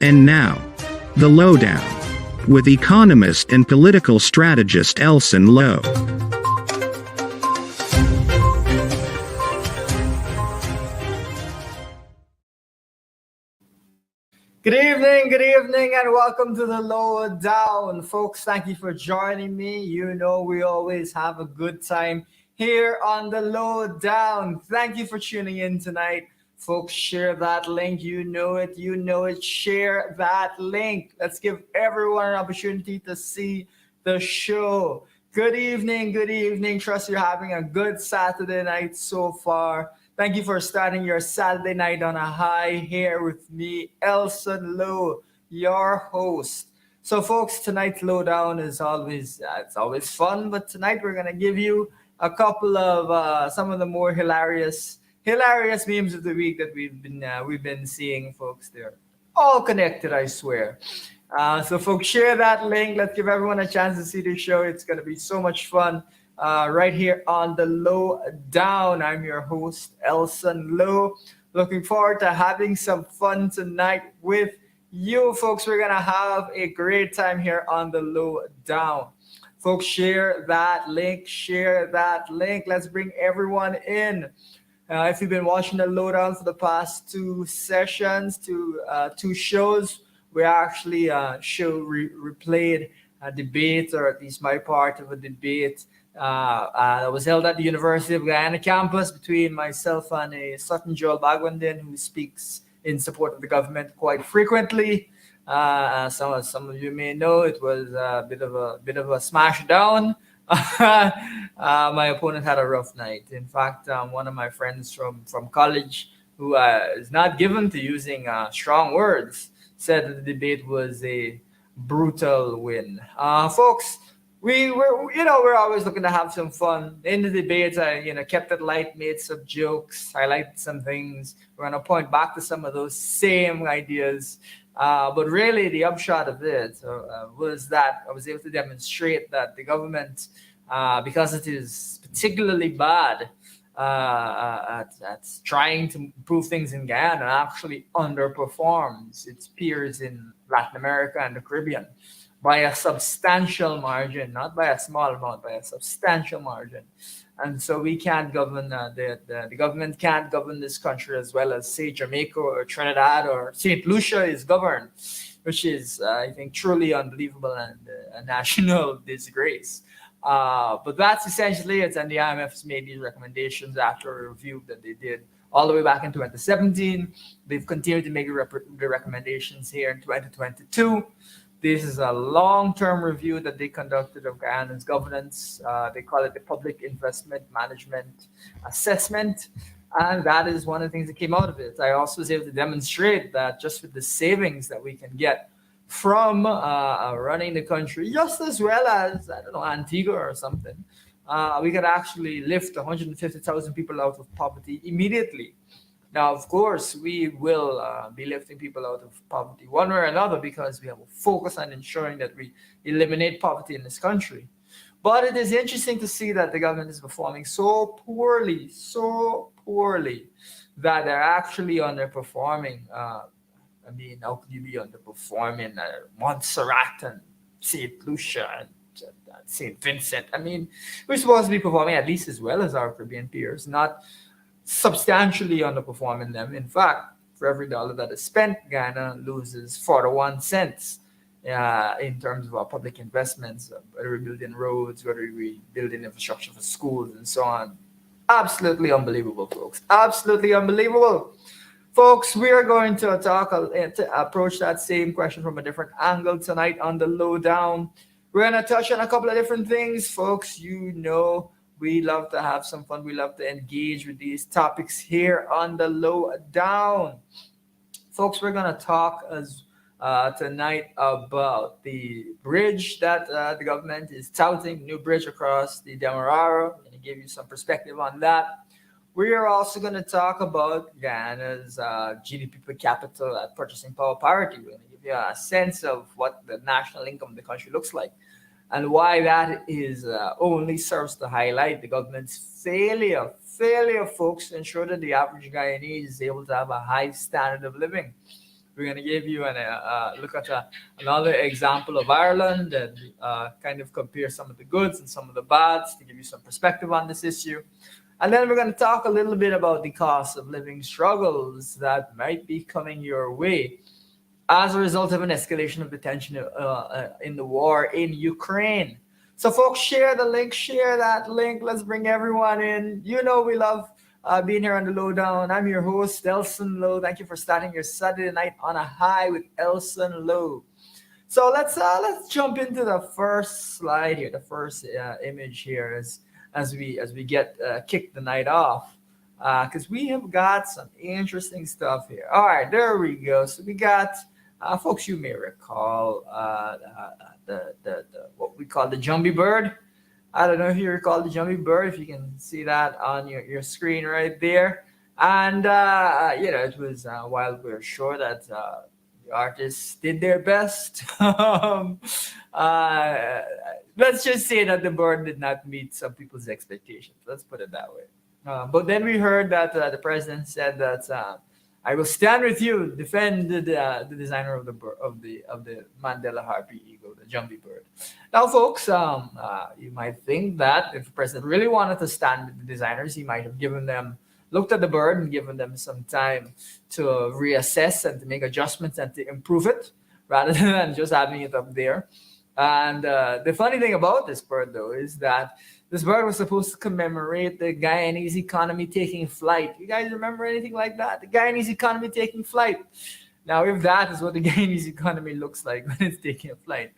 And now, the Lowdown, with economist and political strategist Elson Low. Good evening, and welcome to the Lowdown. Folks, thank you for joining me. You know we always have a good time here on the Lowdown. Thank you for tuning in tonight. Folks, share that link. You know it. Share that link. Let's give everyone an opportunity to see the show. Good evening. Trust you're having a good Saturday night so far. Thank you for starting your Saturday night on a high here with me, Elson Low, your host. So, folks, tonight's Lowdown is it's always fun, but tonight we're gonna give you a couple of some of the more hilarious memes of the week that we've been seeing, folks. They're all connected, I swear. So, folks, share that link. Let's give everyone a chance to see the show. It's gonna be so much fun. Right here on the Lowdown. I'm your host, Elson Low. Looking forward to having some fun tonight with you, folks. We're going to have a great time here on the Lowdown. Folks, share that link. Let's bring everyone in. If you've been watching the Lowdown for the past two sessions, two shows, we actually replayed a debate, or at least my part of a debate that was held at the University of Guyana campus between myself and a certain Joel Bagwandin, who speaks in support of the government quite frequently. Some of you may know it was a bit of a smash down. My opponent had a rough night. In fact, one of my friends from college, who is not given to using strong words, said that the debate was a brutal win. Folks, we're always looking to have some fun in the debates. I kept it light, made some jokes, highlighted some things. We're gonna point back to some of those same ideas, but really the upshot of it was that I was able to demonstrate that the government, because it is particularly bad at trying to improve things in Guyana, actually underperforms its peers in Latin America and the Caribbean by a substantial margin, not by a small amount, by a substantial margin. And so we can't govern, the government can't govern this country as well as, say, Jamaica or Trinidad or St. Lucia is governed, which is, I think, truly unbelievable and a national disgrace. But that's essentially it. And the IMF's made these recommendations after a review that they did all the way back in 2017. They've continued to make the recommendations here in 2022. This is a long-term review that they conducted of Guyana's governance. They call it the Public Investment Management Assessment. And that is one of the things that came out of it. I also was able to demonstrate that just with the savings that we can get from running the country, just as well as, I don't know, Antigua or something, we could actually lift 150,000 people out of poverty immediately. Now, of course, we will be lifting people out of poverty one way or another, because we have a focus on ensuring that we eliminate poverty in this country. But it is interesting to see that the government is performing so poorly, that they're actually underperforming. How could you be underperforming Montserrat and St. Lucia and St. Vincent? We're supposed to be performing at least as well as our Caribbean peers, not substantially underperforming them. In fact, for every dollar that is spent, Guyana loses 41 cents in terms of our public investments, whether we're building roads, whether we're building infrastructure for schools and so on. Absolutely unbelievable, folks. Absolutely unbelievable. Folks, we are going to approach that same question from a different angle tonight on the Lowdown. We're going to touch on a couple of different things, folks. We love to have some fun. We love to engage with these topics here on the Lowdown. Folks, we're going to talk tonight about the bridge that the government is touting, new bridge across the Demerara. I'm going to give you some perspective on that. We are also going to talk about Guyana's GDP per capita at purchasing power parity. We're going to give you a sense of what the national income of the country looks like, and why that is only serves to highlight the government's failure, folks, to ensure that the average Guyanese is able to have a high standard of living. We're going to give you look at another example of Ireland and kind of compare some of the goods and some of the bads to give you some perspective on this issue. And then we're going to talk a little bit about the cost of living struggles that might be coming your way as a result of an escalation of the tension in the war in Ukraine. So, folks, share the link, share that link. Let's bring everyone in. You know we love being here on the Lowdown. I'm your host, Elson Low. Thank you for starting your Saturday night on a high with Elson Low. So let's jump into the first slide here, the first image here as we get kick the night off, because we have got some interesting stuff here. All right, there we go. So we got, folks, you may recall the what we call the Jumbie bird. I don't know if you recall the Jumbie bird, if you can see that on your screen right there. And, it was, while we're sure that the artists did their best, let's just say that the bird did not meet some people's expectations. Let's put it that way. But then we heard that the president said that I will stand with you, defend the designer of the Mandela harpy eagle, the Jumbie bird. Now, folks, you might think that if the president really wanted to stand with the designers, he might have looked at the bird and given them some time to reassess and to make adjustments and to improve it, rather than just having it up there. And the funny thing about this bird, though, is that this bird was supposed to commemorate the Guyanese economy taking flight. You guys remember anything like that? The Guyanese economy taking flight. Now, if that is what the Guyanese economy looks like when it's taking a flight,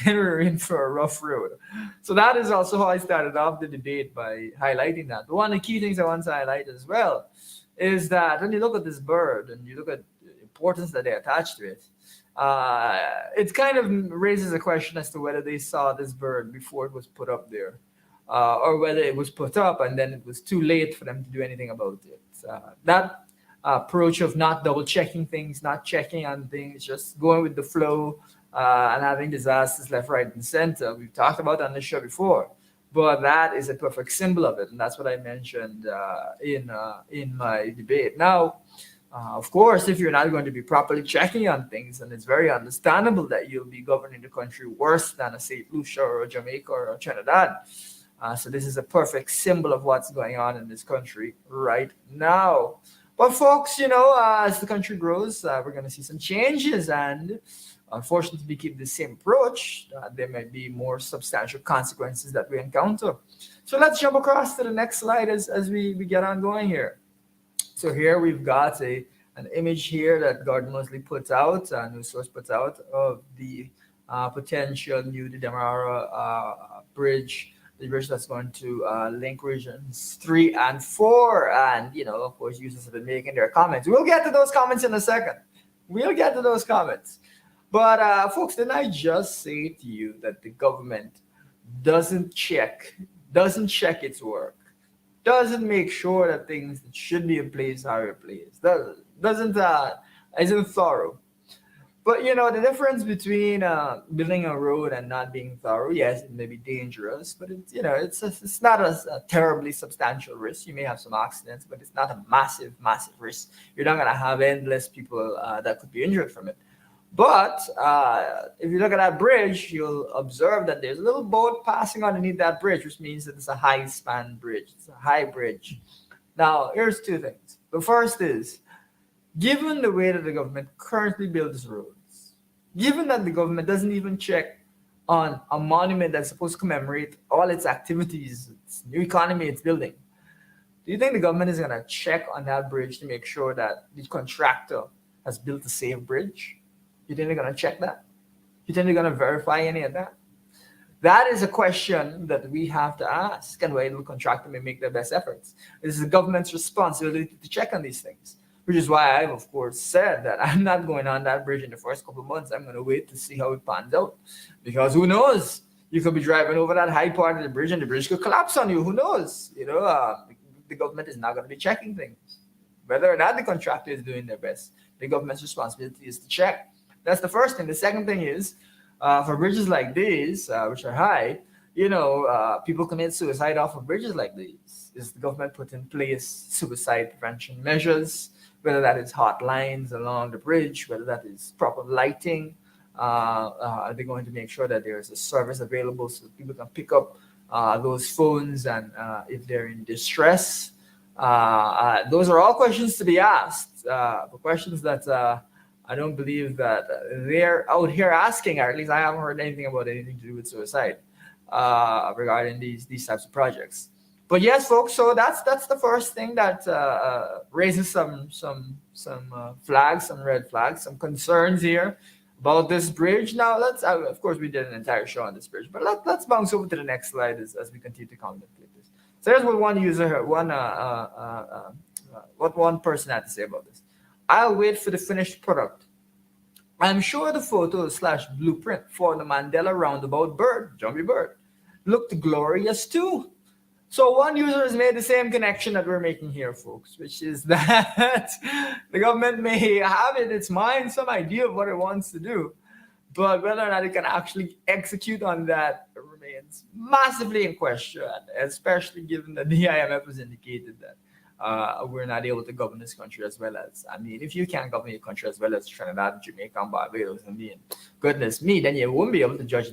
then we're in for a rough road. So that is also how I started off the debate, by highlighting that. But one of the key things I want to highlight as well is that when you look at this bird and you look at the importance that they attach to it, it kind of raises a question as to whether they saw this bird before it was put up there. Or whether it was put up and then it was too late for them to do anything about it. That approach of not double checking things, not checking on things, just going with the flow and having disasters left, right, and center. We've talked about that on the show before, but that is a perfect symbol of it, and that's what I mentioned in my debate. Now, of course, if you're not going to be properly checking on things, then it's very understandable that you'll be governing the country worse than a St. Lucia or a Jamaica or a Trinidad. So this is a perfect symbol of what's going on in this country right now. But folks, as the country grows, we're going to see some changes. And unfortunately, if we keep the same approach, there might be more substantial consequences that we encounter. So let's jump across to the next slide as we get on going here. So here we've got an image here that Gordon Mosley puts out, a news source puts out, of the potential new Demerara bridge, the bridge that's going to link regions 3 and 4. And, of course, users have been making their comments. We'll get to those comments in a second. But, folks, didn't I just say to you that the government doesn't check its work, doesn't make sure that things that should be in place are in place, isn't thorough? But, the difference between building a road and not being thorough, yes, it may be dangerous, but it's not a terribly substantial risk. You may have some accidents, but it's not a massive risk. You're not going to have endless people that could be injured from it. But if you look at that bridge, you'll observe that there's a little boat passing underneath that bridge, which means that it's a high span bridge. It's a high bridge. Now, here's two things. The first is, given the way that the government currently builds roads, given that the government doesn't even check on a monument that's supposed to commemorate all its activities, its new economy it's building, do you think the government is going to check on that bridge to make sure that the contractor has built a safe bridge? You think they're going to check that? You think they're going to verify any of that? That is a question that we have to ask, and why the contractor may make their best efforts. It is the government's responsibility to check on these things. Which is why I've, of course, said that I'm not going on that bridge in the first couple of months. I'm going to wait to see how it pans out. Because who knows? You could be driving over that high part of the bridge and the bridge could collapse on you. Who knows? The government is not going to be checking things. Whether or not the contractor is doing their best, the government's responsibility is to check. That's the first thing. The second thing is, for bridges like these, which are high, people commit suicide off of bridges like these. Is the government put in place suicide prevention measures? whether that is hot lines along the bridge, whether that is proper lighting. Are they going to make sure that there's a service available so that people can pick up those phones and if they're in distress? Those are all questions to be asked, but questions that I don't believe that they're out here asking, or at least I haven't heard anything about anything to do with suicide regarding these types of projects. But yes, folks. So that's the first thing that raises some flags, some red flags, some concerns here about this bridge. Now let's of course we did an entire show on this bridge, but let's bounce over to the next slide as we continue to contemplate this. So here's what one user, what one person had to say about this. I'll wait for the finished product. I'm sure the photo slash blueprint for the Mandela roundabout bird, jumpy bird, looked glorious too. So one user has made the same connection that we're making here, folks, which is that the government may have in its mind some idea of what it wants to do, but whether or not it can actually execute on that remains massively in question, especially given that the IMF has indicated that we're not able to govern this country as well as, I mean, if you can't govern your country as well as Trinidad, Jamaica, and Barbados, I mean, goodness me, then you won't be able to judge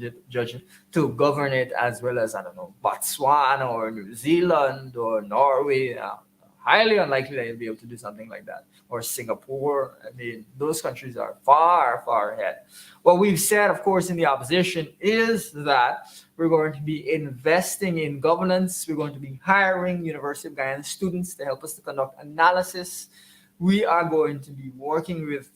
to govern it as well as, I don't know, Botswana or New Zealand or Norway. Highly unlikely that you'll be able to do something like that. Or Singapore. I mean, those countries are far, far ahead. What we've said, of course, in the opposition is that we're going to be investing in governance. We're going to be hiring University of Guyana students to help us to conduct analysis. We are going to be working with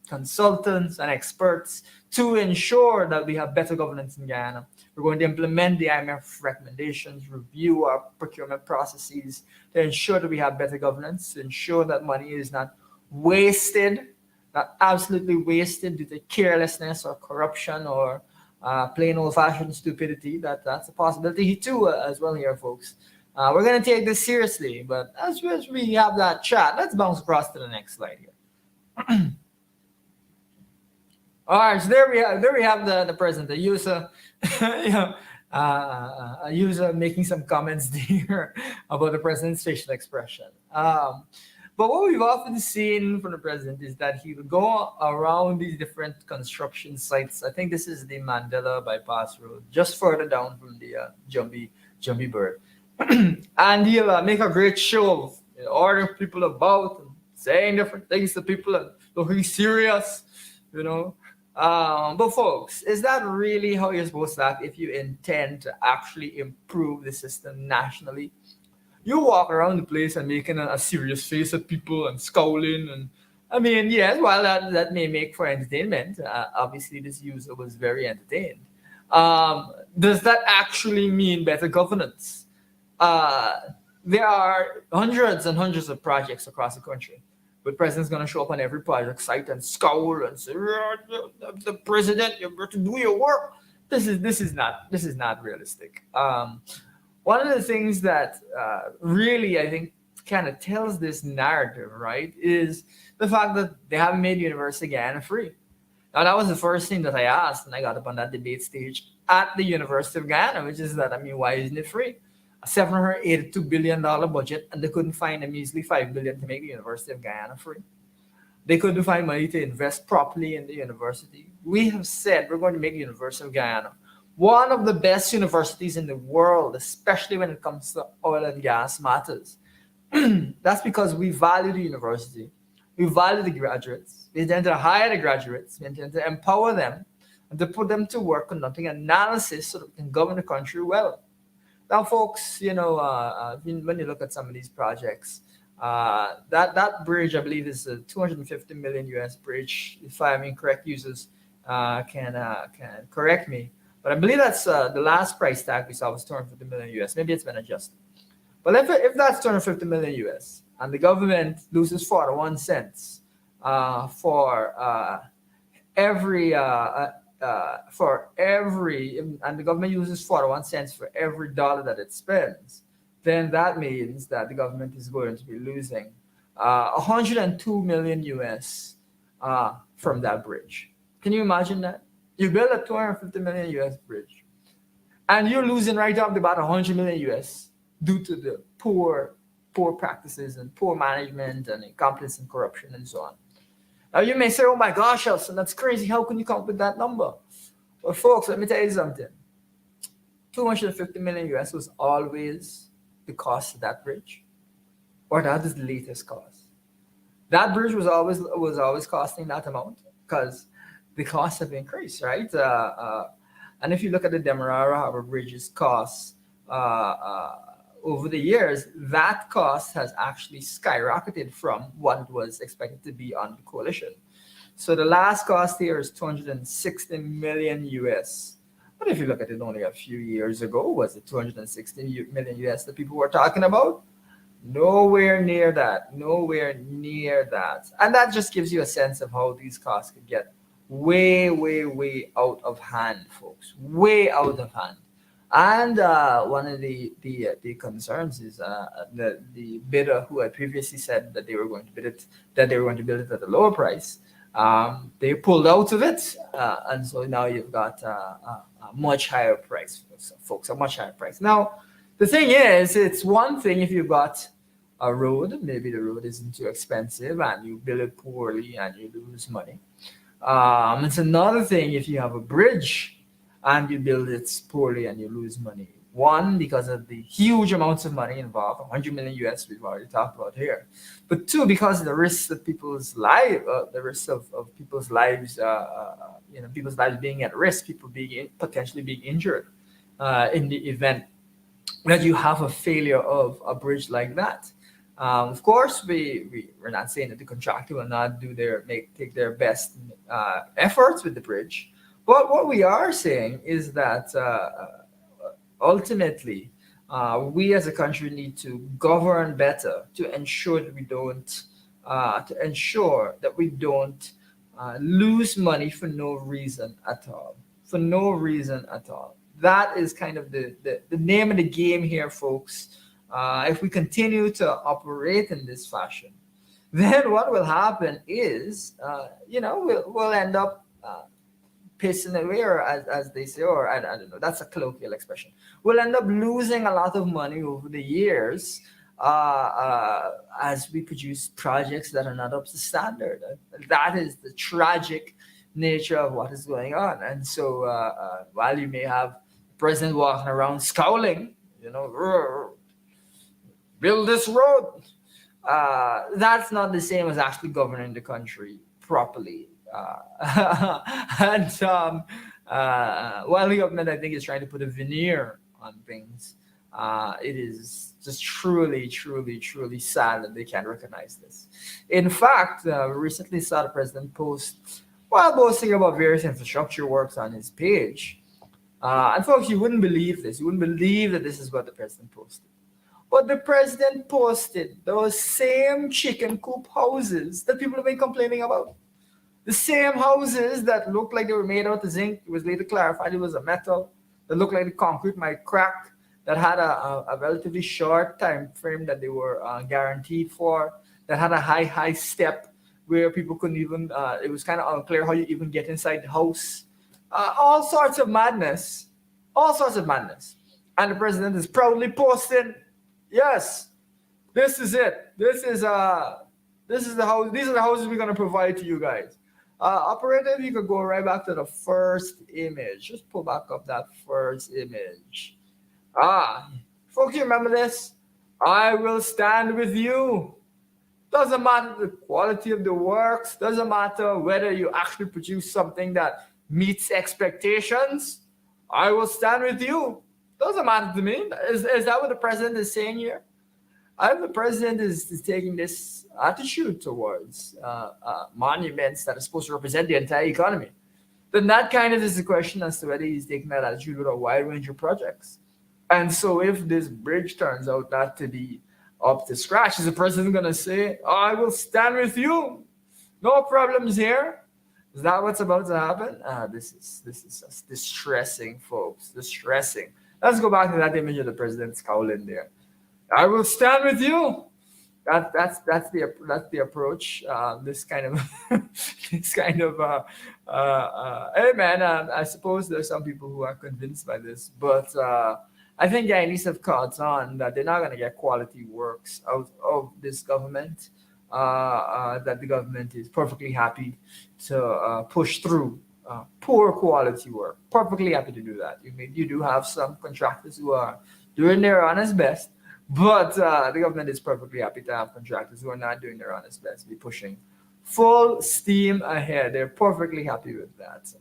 consultants and experts to ensure that we have better governance in Guyana. We're going to implement the IMF recommendations, review our procurement processes to ensure that we have better governance, to ensure that money is not wasted, not absolutely wasted due to carelessness or corruption or plain old-fashioned stupidity. That's a possibility too as well here, folks. We're going to take this seriously, but as we have that chat, let's bounce across to the next slide here. All right, so there we have the president, the user, a user making some comments there about the president's facial expression. But what we've often seen from the president is that he would go around these different construction sites. I think this is the Mandela bypass road, just further down from the Jumpy Bird. And he'll make a great show of ordering people about and saying different things to people and looking serious, But folks, is that really how you're supposed to act if you intend to actually improve the system nationally? You walk around the place and making a serious face at people and scowling. And I mean, yes, while that may make for entertainment, obviously this user was very entertained. Does that actually mean better governance? There are hundreds and hundreds of projects across the country. But the president's going to show up on every project site and scowl and say, "The president, you have to do your work." This is not realistic. One of the things that really I think kind of tells this narrative, right, is the fact that they haven't made University of Guyana free. Now that was the first thing that I asked when I got up on that debate stage at the University of Guyana, which is that, I mean, why isn't it free? A $782 billion budget, and they couldn't find a measly $5 billion to make the University of Guyana free. They couldn't find money to invest properly in the university. We have said we're going to make the University of Guyana one of the best universities in the world, especially when it comes to oil and gas matters. That's because we value the university. We value the graduates. We intend to hire the graduates. We intend to empower them and to put them to work conducting analysis so that we can govern the country well. Now, folks, when you look at some of these projects, that bridge, I believe, is a 250 million US bridge. If I'm incorrect, users can correct me. But I believe that's the last price tag we saw was 250 million US. Maybe it's been adjusted. But if that's 250 million US and the government loses 41 cents for every and the government uses 41 cents for every dollar that it spends, then that means that the government is going to be losing 102 million US from that bridge. Can you imagine that? You build a 250 million US bridge and you're losing right off the bat 100 million US due to the poor poor practices and poor management and incompetence and corruption and so on. Now you may say, oh my gosh, Elson, that's crazy. How can you come up with that number? Well, folks, let me tell you something. 250 million US was always the cost of that bridge, or that is the latest cost. That bridge was always costing that amount because the costs have increased, right? And if you look at the Demerara Harbor Bridge's costs over the years, that cost has actually skyrocketed from what it was expected to be on the coalition. So the last cost here is 260 million US. But if you look at it only a few years ago, was it 260 million US that people were talking about? Nowhere near that. Nowhere near that. And that just gives you a sense of how these costs could get way, way, way out of hand, folks. Way out of hand. And one of the concerns is the bidder who had previously said that they were going to build it at a lower price. They pulled out of it, and so now you've got a much higher price, folks. A much higher price. Now, the thing is, it's one thing if you've got a road, maybe the road isn't too expensive, and you build it poorly and you lose money. It's another thing if you have a bridge and you build it poorly and you lose money. One, because of the huge amounts of money involved, 100 million US we've already talked about here. But two, because of the risks of people's lives, people's lives, people's lives being at risk, people potentially being injured in the event that you have a failure of a bridge like that. Of course, we're not saying that the contractor will not take their best efforts with the bridge, but what we are saying is that ultimately, we as a country need to govern better to ensure that we don't lose money for no reason at all. For no reason at all. That is kind of the name of the game here, folks. If we continue to operate in this fashion, then what will happen is, we'll end up pissing away, or as they say, or I don't know, that's a colloquial expression. We'll end up losing a lot of money over the years as we produce projects that are not up to standard. That is the tragic nature of what is going on. And so while you may have the president walking around scowling, build this road, that's not the same as actually governing the country properly. And while the government, I think, is trying to put a veneer on things, it is just truly, truly, truly sad that they can't recognize this. In fact, we recently saw the president post, while boasting about various infrastructure works on his page. And folks, you wouldn't believe this. You wouldn't believe that this is what the president posted. But the president posted those same chicken coop houses that people have been complaining about. The same houses that looked like they were made out of zinc. It was later clarified it was a metal. That looked like the concrete might crack. That had a relatively short time frame that they were guaranteed for. That had a high step where people couldn't even, it was kind of unclear how you even get inside the house. All sorts of madness. All sorts of madness. And the president is proudly posting, yes, this is it. This is the house. These are the houses we're going to provide to you guys. Operator, you could go right back to the first image. Just pull back up that first image. Folks, you remember this? I will stand with you. Doesn't matter the quality of the works. Doesn't matter whether you actually produce something that meets expectations. I will stand with you. Doesn't matter to me. Is that what the president is saying here? I think the president is taking this attitude towards monuments that are supposed to represent the entire economy. Then that kind of is the question as to whether he's taking that attitude with a wide range of projects. And so if this bridge turns out not to be up to scratch, is the president going to say, I will stand with you? No problems here. Is that what's about to happen? This is just distressing, folks. Distressing. Let's go back to that image of the president scowling there. I will stand with you. That's the approach. This kind of hey man. I suppose there's some people who are convinced by this, but I think they at least have caught on that they're not going to get quality works out of this government. That the government is perfectly happy to push through poor quality work. Perfectly happy to do that. You do have some contractors who are doing their honest best, but the government is perfectly happy to have contractors who are not doing their honest best, be pushing full steam ahead. They're perfectly happy with that.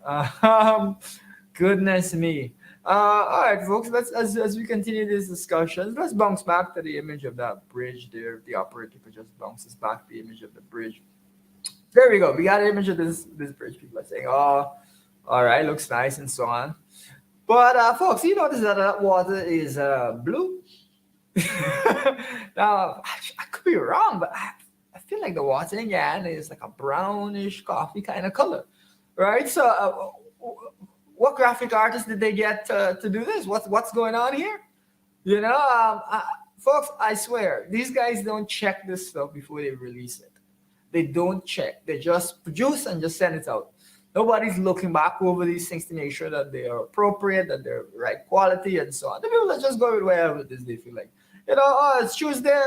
Goodness me. All right, folks. Let's as we continue this discussion, let's bounce back to the image of that bridge there. The operator could just bounces back the image of the bridge. There we go. We got an image of this bridge. People are saying, "Oh, all right, looks nice," and so on. But folks, you notice that that water is blue. Now, I could be wrong, but I feel like the water in Yan is like a brownish coffee kind of color, right? So, what graphic artist did they get to do this? What's going on here? You know, folks, I swear these guys don't check this stuff before they release it. They don't check. They just produce and just send it out. Nobody's looking back over these things to make sure that they are appropriate, that they're right quality, and so on. The people that just go with wherever it is they feel like. You know, oh, it's Tuesday,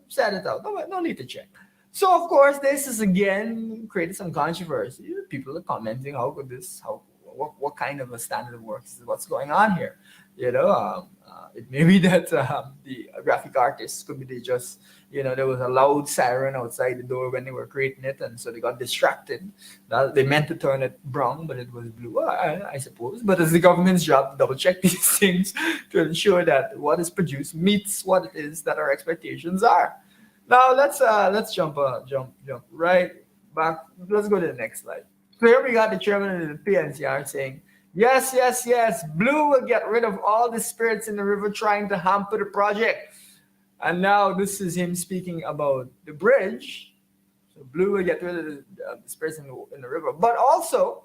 send it out. No need to check. So of course, this is again created some controversy. People are commenting, how could this, what kind of a standard of work is what's going on here? You know, it may be that the graphic artists could be they just, you know, there was a loud siren outside the door when they were creating it, and so they got distracted. Now, they meant to turn it brown, but it was blue, I suppose. But it's the government's job to double check these things to ensure that what is produced meets what it is that our expectations are. Now let's jump right back. Let's go to the next slide. So here we got the chairman of the PNCR saying, yes, yes, yes, Blue will get rid of all the spirits in the river trying to hamper the project. And now this is him speaking about the bridge. So Blue will get rid of the spirits in the river. But also,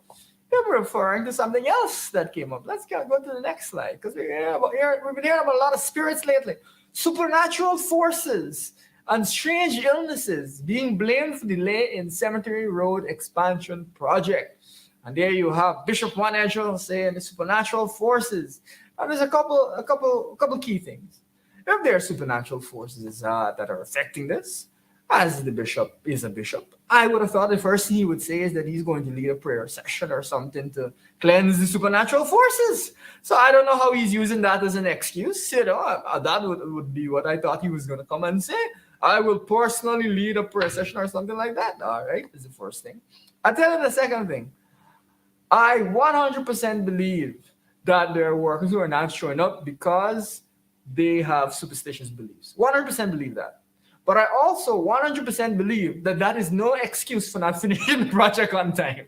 they were referring to something else that came up. Let's go to the next slide, because we've been hearing about a lot of spirits lately. Supernatural forces and strange illnesses being blamed for delay in Cemetery Road expansion project. And there you have Bishop Juan Edgel saying the supernatural forces. And there's a couple key things. If there are supernatural forces that are affecting this, as the bishop is a bishop, I would have thought the first thing he would say is that he's going to lead a prayer session or something to cleanse the supernatural forces. So I don't know how he's using that as an excuse. You know, that would be what I thought he was going to come and say. I will personally lead a prayer session or something like that. All right, is the first thing. I'll tell you the second thing. I 100% believe that there are workers who are not showing up because they have superstitious beliefs. 100% believe that. But I also 100% believe that that is no excuse for not finishing the project on time.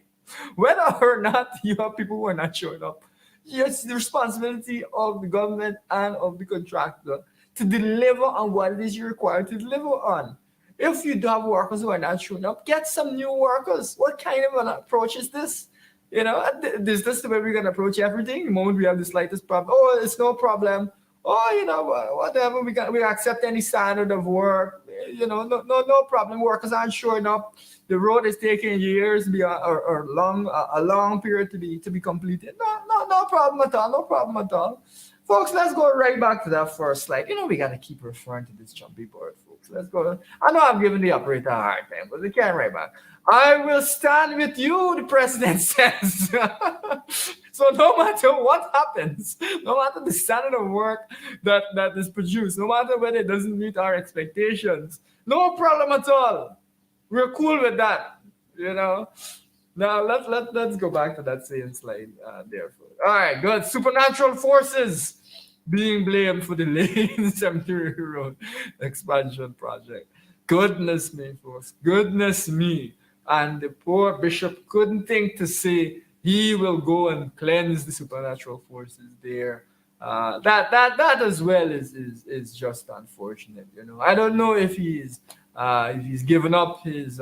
Whether or not you have people who are not showing up, it's the responsibility of the government and of the contractor to deliver on what it is you're required to deliver on. If you do have workers who are not showing up, get some new workers. What kind of an approach is this? You know, is this the way we're going to approach everything? The moment we have the slightest problem, oh, it's no problem. Oh, you know, whatever, we accept any standard of work. You know, no problem. Workers aren't showing up. The road is taking years or a long period to be completed. No problem at all. No problem at all. Folks, let's go right back to that first slide. You know, we got to keep referring to this jumpy board, folks. Let's go. I know I'm giving the operator a hard time, but we can right back. I will stand with you, the president says. So no matter what happens, no matter the standard of work that is produced, no matter whether it doesn't meet our expectations, no problem at all. We're cool with that, you know. Now let's go back to that same slide there. All right, good. Supernatural forces being blamed for delay in the Cemetery Road expansion project. Goodness me, folks. Goodness me. And the poor bishop couldn't think to say he will go and cleanse the supernatural forces there. That as well is just unfortunate. You know, I don't know if he's given up his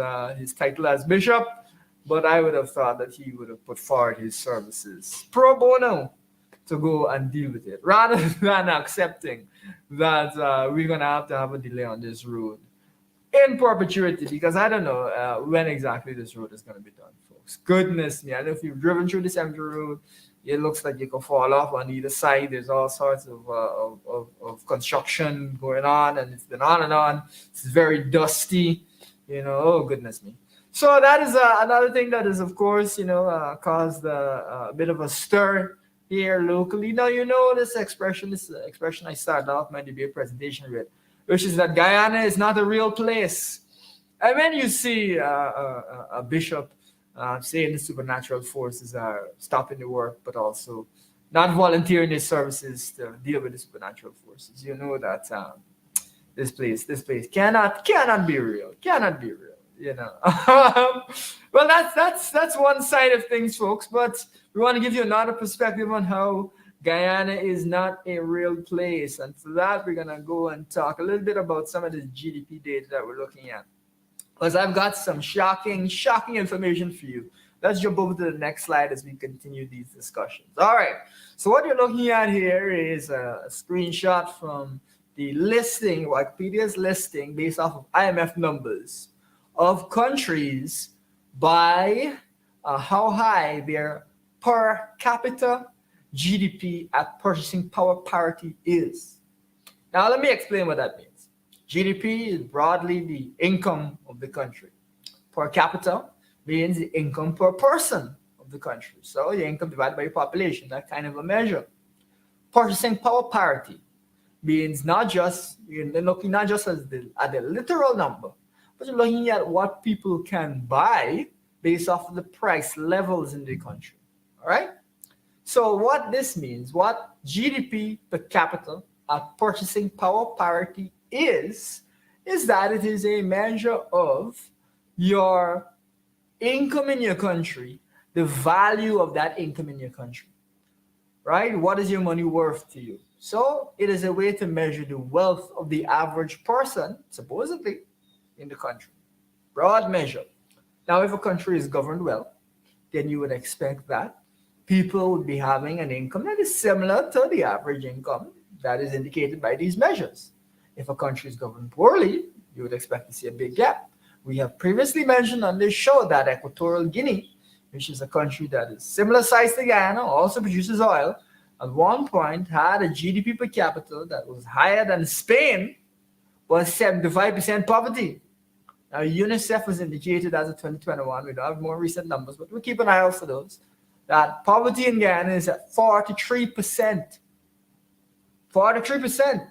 title as bishop, but I would have thought that he would have put forward his services pro bono to go and deal with it, rather than accepting that we're gonna have a delay on this road in perpetuity, because I don't know when exactly this road is going to be done, folks. Goodness me. I don't know if you've driven through the Cemetery Road. it looks like you can fall off on either side. There's all sorts of construction going on, and it's been on and on. It's very dusty, Oh goodness me! So that is another thing that is, of course, caused a bit of a stir here locally. Now this expression. This expression I started off my debate presentation with, which is that Guyana is not a real place. And when you see a bishop saying the supernatural forces are stopping the work, but also not volunteering their services to deal with the supernatural forces, you know that this place cannot be real, cannot be real. Well, that's one side of things, folks. But we want to give you another perspective on how Guyana is not a real place, and for that, we're gonna go and talk a little bit about some of the GDP data that we're looking at. Because I've got some shocking information for you. Let's jump over to the next slide as we continue these discussions. All right. So what you're looking at here is a screenshot from the listing, Wikipedia's listing, based off of IMF numbers of countries by how high their per capita GDP at purchasing power parity is. Now, let me explain what that means. GDP is broadly the income of the country. Per capita means the income per person of the country. So the income divided by your population, that kind of a measure. Purchasing power parity means you're looking not just at the literal number, but you're looking at what people can buy based off of the price levels in the country. All right? So what this means, what GDP per capita at purchasing power parity is that it is a measure of your income in your country, the value of that income in your country, right? What is your money worth to you? So it is a way to measure the wealth of the average person, supposedly, in the country. Broad measure. Now, if a country is governed well, then you would expect that people would be having an income that is similar to the average income that is indicated by these measures. If a country is governed poorly, you would expect to see a big gap. We have previously mentioned on this show that Equatorial Guinea, which is a country that is similar size to Guyana, also produces oil, at one point had a GDP per capita that was higher than Spain, was 75% poverty. Now, UNICEF was indicated as of 2021. We don't have more recent numbers, but we'll keep an eye out for those. That poverty in Guyana is at 43%. 43%.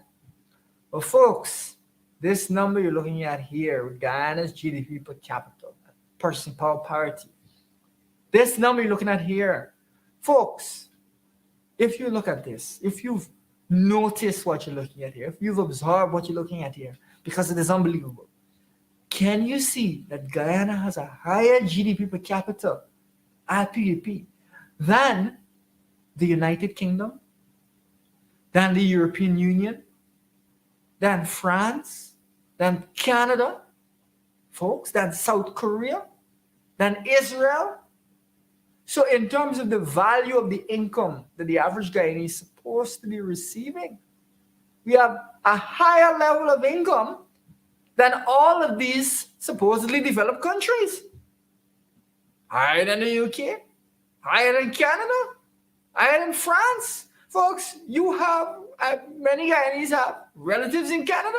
Well, folks, this number you're looking at here with Guyana's GDP per capita, purchasing power parity. This number you're looking at here, folks, if you look at this, if you've noticed what you're looking at here, if you've observed what you're looking at here, because it is unbelievable, can you see that Guyana has a higher GDP per capita at PDP than the United Kingdom, than the European Union, than France, than Canada, folks, than South Korea, than Israel? So in terms of the value of the income that the average Guyanese is supposed to be receiving, we have a higher level of income than all of these supposedly developed countries. Higher than the UK, higher than Canada, higher than France. Folks, you have, many Guyanese have relatives in Canada.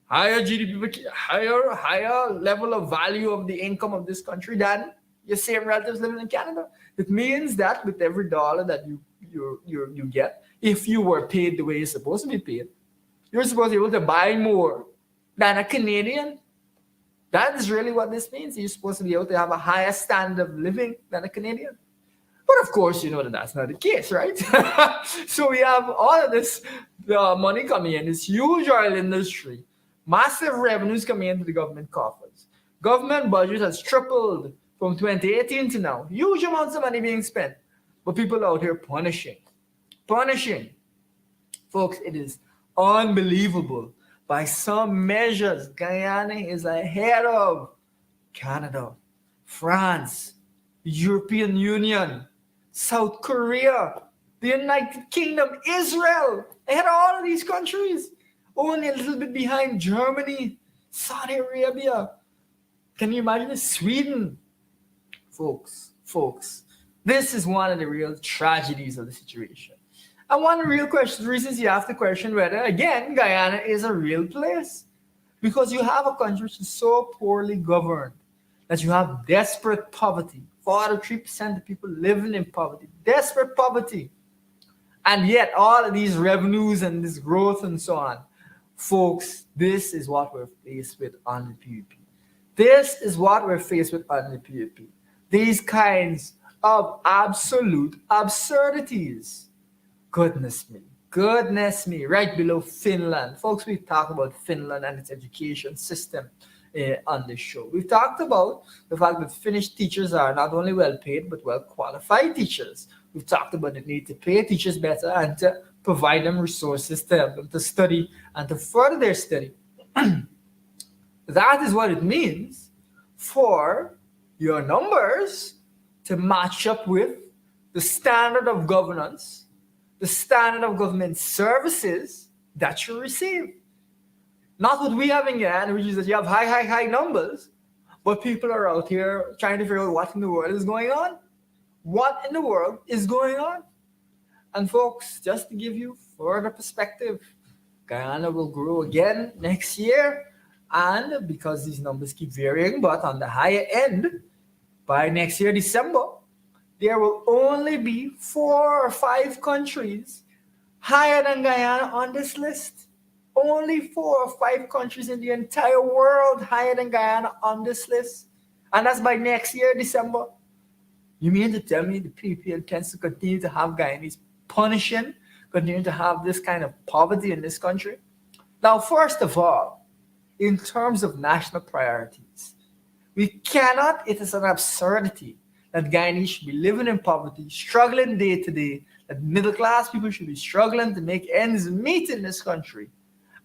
Higher GDP, higher level of value of the income of this country than your same relatives living in Canada. It means that with every dollar that you get, if you were paid the way you're supposed to be paid, you're supposed to be able to buy more than a Canadian. That is really what this means. You're supposed to be able to have a higher standard of living than a Canadian. But of course, you know that that's not the case, right? So we have all of this money coming in, this huge oil industry, massive revenues coming into the government coffers. Government budget has tripled from 2018 to now. Huge amounts of money being spent. But people out here punishing. Folks, it is unbelievable. By some measures, Guyana is ahead of Canada, France, the European Union, South Korea, the United Kingdom, Israel, ahead of all of these countries. Only a little bit behind Germany, Saudi Arabia. Can you imagine this? Sweden? Folks, This is one of the real tragedies of the situation. And one real question, reasons you have to question whether, again, Guyana is a real place. Because you have a country which is so poorly governed that you have desperate poverty. 43% of people living in poverty. Desperate poverty. And yet, all of these revenues and this growth and so on, folks, this is what we're faced with on the PUP. This is what we're faced with on the PUP. These kinds of absolute absurdities. Goodness me. Goodness me. Right below Finland. Folks, we've talked about Finland and its education system on this show. We've talked about the fact that Finnish teachers are not only well paid, but well qualified teachers. We've talked about the need to pay teachers better and to provide them resources to help them to study and to further their study. That is what it means for your numbers to match up with the standard of governance, the standard of government services that you receive. Not what we have in Guyana, which is that you have high numbers, but people are out here trying to figure out what in the world is going on. What in the world is going on? And folks, just to give you further perspective, Guyana will grow again next year. And because these numbers keep varying, but on the higher end, by next year, December, there will only be 4 or 5 countries higher than Guyana on this list. Only 4 or 5 countries in the entire world higher than Guyana on this list. And that's by next year, December. You mean to tell me the people intends to continue to have Guyanese punishing, continue to have this kind of poverty in this country? Now, first of all, in terms of national priorities, we cannot, it is an absurdity that Guyanese should be living in poverty, struggling day to day, that middle class people should be struggling to make ends meet in this country.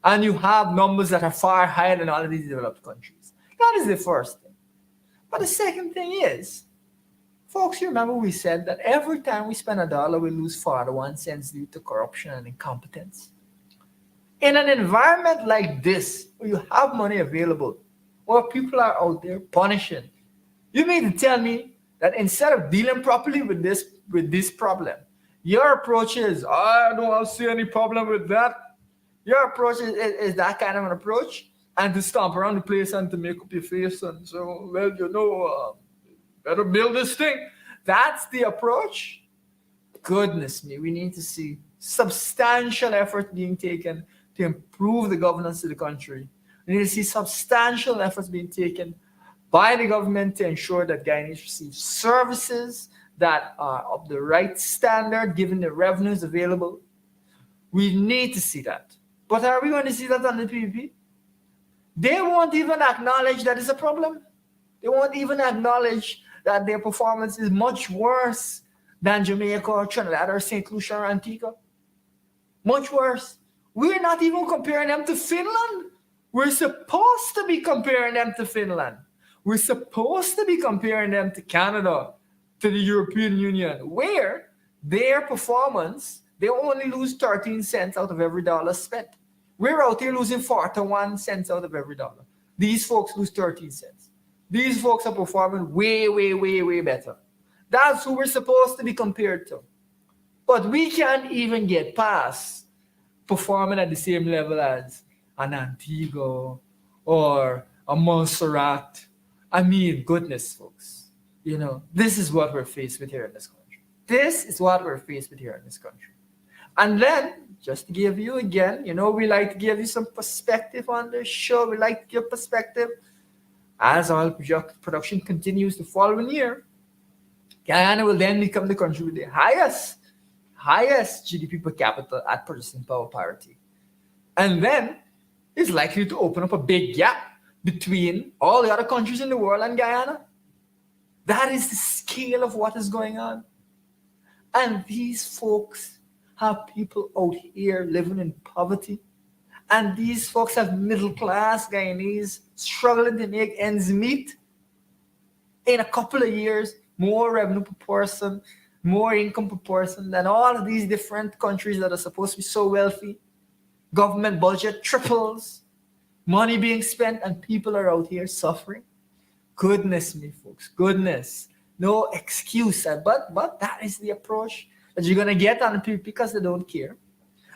And you have numbers that are far higher than all of these developed countries. That is the first thing. But the second thing is, folks, you remember we said that every time we spend $1, we lose 41 cents due to corruption and incompetence. In an environment like this, where you have money available, where people are out there punishing, you mean to tell me that instead of dealing properly with this problem, your approach is, I don't see any problem with that. Your approach is that kind of an approach, and to stomp around the place and to make up your face and so, well, better build this thing. That's the approach. Goodness me, we need to see substantial effort being taken to improve the governance of the country. We need to see substantial efforts being taken by the government to ensure that Guyanese receive services that are of the right standard given the revenues available. We need to see that. But are we going to see that on the PPP? They won't even acknowledge that it's a problem. They won't even acknowledge that their performance is much worse than Jamaica or Trinidad or St. Lucia or Antigua. Much worse. We're not even comparing them to Finland. We're supposed to be comparing them to Finland. We're supposed to be comparing them to Canada, to the European Union, where their performance, they only lose 13 cents out of every dollar spent. We're out here losing 41 cents out of every dollar. These folks lose 13 cents. These folks are performing way better. That's who we're supposed to be compared to. But we can't even get past performing at the same level as an Antigua or a Montserrat. I mean, goodness, folks. This is what we're faced with here in this country. This is what we're faced with here in this country. And then, just to give you again, we like to give you some perspective on this show. We like to give perspective as oil production continues the following year. Guyana will then become the country with the highest GDP per capita at purchasing power parity. And then it's likely to open up a big gap between all the other countries in the world and Guyana. That is the scale of what is going on. And these folks have people out here living in poverty. And these folks have middle-class Guyanese struggling to make ends meet. In a couple of years, more revenue per person, more income per person than all of these different countries that are supposed to be so wealthy. Government budget triples, money being spent, and people are out here suffering. Goodness me, folks, goodness. no excuse. But that is the approach that you're going to get on people because they don't care.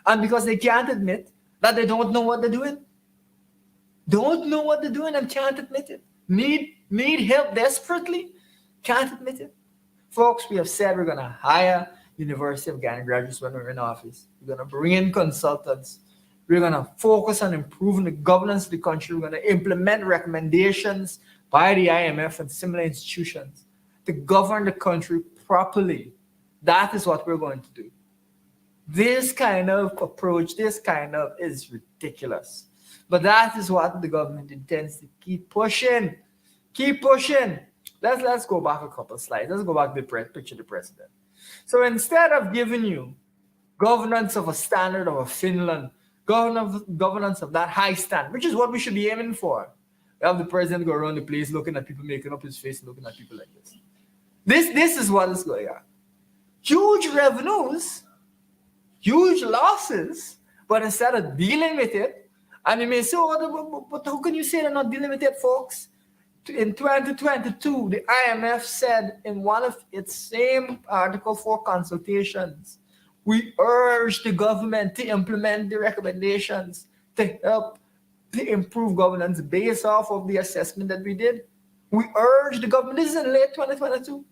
And because they can't admit that they don't know what they're doing. Don't know what they're doing and can't admit it. Need help desperately, can't admit it. Folks, we have said we're going to hire University of Ghana graduates when we're in office. We're going to bring in consultants. We're going to focus on improving the governance of the country. We're going to implement recommendations by the IMF and similar institutions to govern the country properly. That is what we're going to do. This kind of approach, is ridiculous. But that is what the government intends to keep pushing. Keep pushing. Let's go back a couple of slides. Let's go back to the picture of the president. So instead of giving you governance of a standard of a Finland, governance of that high standard, which is what we should be aiming for. We have the president go around the place looking at people, making up his face, looking at people like this. This is what is going on. Huge revenues, huge losses, but instead of dealing with it, and you may say, oh, but how can you say they're not dealing with it, folks? In 2022, the IMF said in one of its same Article 4 consultations, we urge the government to implement the recommendations to help to improve governance based off of the assessment that we did. We urge the government. This is in late 2022.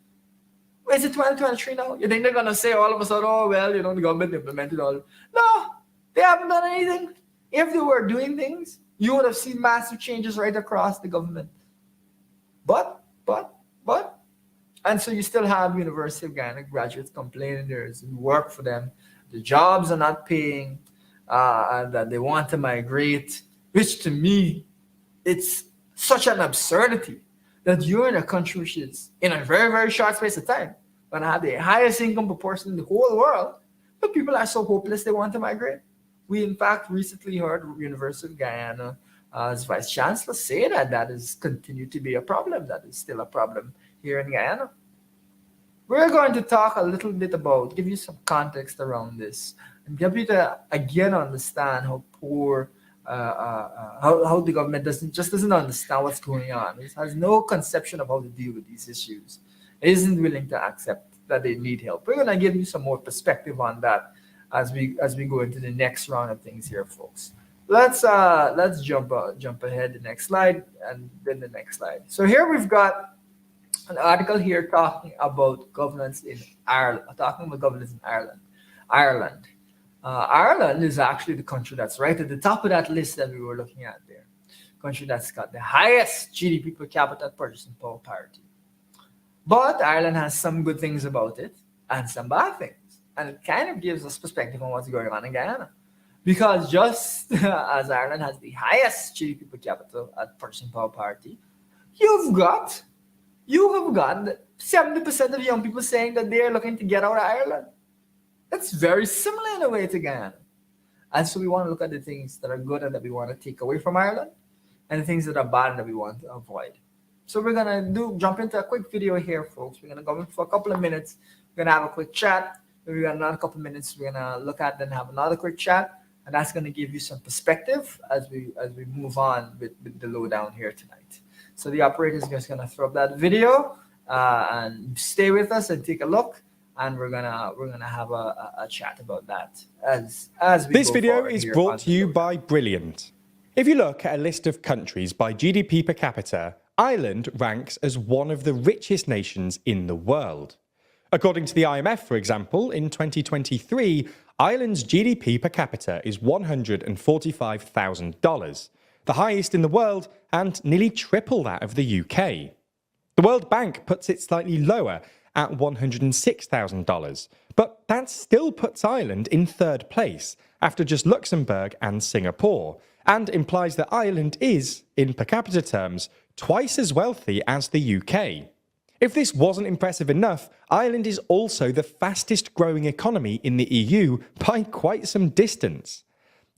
Is it 2023 now? You think they're going to say all of a sudden, oh, well, the government implemented all. No, they haven't done anything. If they were doing things, you would have seen massive changes right across the government. But, and so you still have University of Ghana graduates complaining there's work for them, the jobs are not paying, and that they want to migrate, which to me, it's such an absurdity that you're in a country which is in a very, very short space of time going to have the highest income proportion in the whole world, but people are so hopeless they want to migrate. We, in fact, recently heard University of Guyana as Vice Chancellor say that is continued to be a problem. That is still a problem here in Guyana. We're going to talk a little bit about, give you some context around this, and get you to again understand how poor, how the government doesn't understand what's going on. It has no conception of how to deal with these issues. It isn't willing to accept that they need help. We're going to give you some more perspective on that as we go into the next round of things here, folks. Let's jump ahead the next slide and then the next slide. So here we've got an article here talking about governance in Ireland. Ireland is actually the country that's right at the top of that list that we were looking at there. Country that's got the highest GDP per capita purchasing power parity. But Ireland has some good things about it and some bad things. And it kind of gives us perspective on what's going on in Guyana. Because just as Ireland has the highest GDP per capita at purchasing power parity, you have got 70% of young people saying that they are looking to get out of Ireland. That's very similar in a way to Guyana. And so we want to look at the things that are good and that we want to take away from Ireland, and the things that are bad and that we want to avoid. So we're going to jump into a quick video here, folks. We're going to go in for a couple of minutes. We're going to have a quick chat. We've got another couple of minutes. We're going to look at and have another quick chat. And that's going to give you some perspective as we move on with the lowdown here tonight. So the operator is just going to throw up that video and stay with us and take a look. And we're gonna have a chat about that as we This go video is brought to you by Brilliant. If you look at a list of countries by GDP per capita, Ireland ranks as one of the richest nations in the world. According to the IMF, for example, in 2023, Ireland's GDP per capita is $145,000, the highest in the world and nearly triple that of the UK. The World Bank puts it slightly lower at $106,000, but that still puts Ireland in third place after just Luxembourg and Singapore, and implies that Ireland is, in per capita terms, twice as wealthy as the UK. If this wasn't impressive enough, Ireland is also the fastest growing economy in the EU by quite some distance.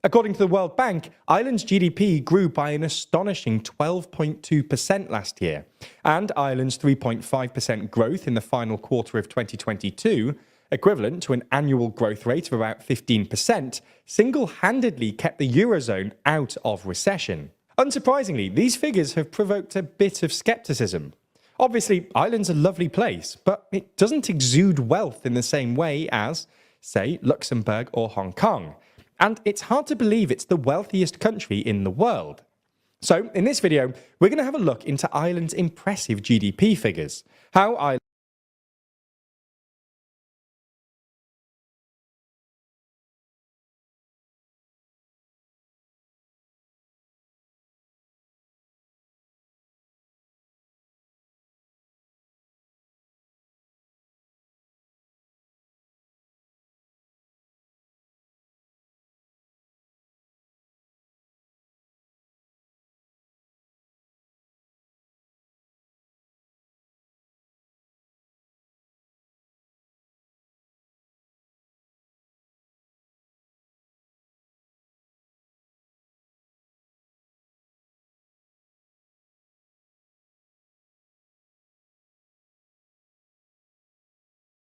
According to the World Bank, Ireland's GDP grew by an astonishing 12.2% last year, and Ireland's 3.5% growth in the final quarter of 2022, equivalent to an annual growth rate of about 15%, single-handedly kept the Eurozone out of recession. Unsurprisingly, these figures have provoked a bit of scepticism. Obviously, Ireland's a lovely place, but it doesn't exude wealth in the same way as, say, Luxembourg or Hong Kong. And it's hard to believe it's the wealthiest country in the world. So, in this video, we're going to have a look into Ireland's impressive GDP figures, how Ireland